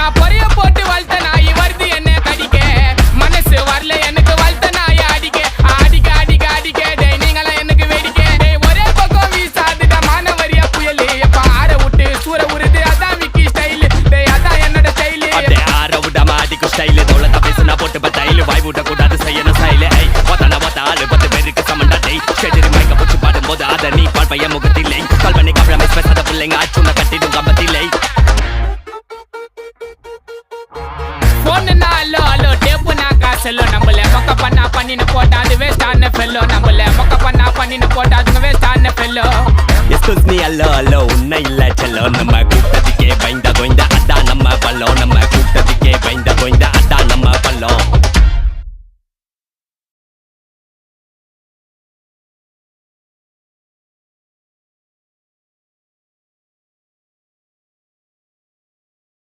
நான் பொரிய போட்டு வளர்த்த நாய் வருது என்ன கடிக்க மனசு வரல எனக்கு வளர்த்த நாய் அடிக்க அடிக்க அடிக்க அடிக்க டேய் நீங்களா எனக்கு வேடிக்க டேய் ஒரே பக்கம் வீசாதுடா மானவரியா புயலு எப்ப ஆற விட்டு சூற உருது அதான் விக்கி ஸ்டைல் டேய் அதான் என்னோட ஸ்டைல் அடே ஆற விடாம அடிக்கும் ஸ்டைல் தோளத்தை பேசுனா போட்டு பத்தாயில வாய் விட கூடாது செய்யணும் ஸ்டைல் ஐ ஒத்தன ஒத்த ஆளு 10 பேருக்கு சமண்டா டேய் ஷெடரி மைக்க போட்டு பாடும்போது அத நீ பால் பையன் முகத்தில்லை கால் பண்ணி கப்ளமே பேசாத பிள்ளைங்க ஆச்சுன கட்டிடும் கம்பத்தில்லை போன்னா அல்லோ அல்லோ டேப்பு நான் காசல்லோ நம்மள மொக்க பண்ணா பண்ணின்னு போட்டா அது வேஸ்ட் ஆன ஃபெல்லோ நம்மள மொக்க பண்ணா பண்ணின்னு போட்டா அது வேஸ்ட் ஆன ஃபெல்லோ எஸ்கூஸ் மீ அல்லோ அல்லோ உன்னை இல்ல செல்லோ நம்ம கூட்டத்துக்கே பயந்தா கோயந்தா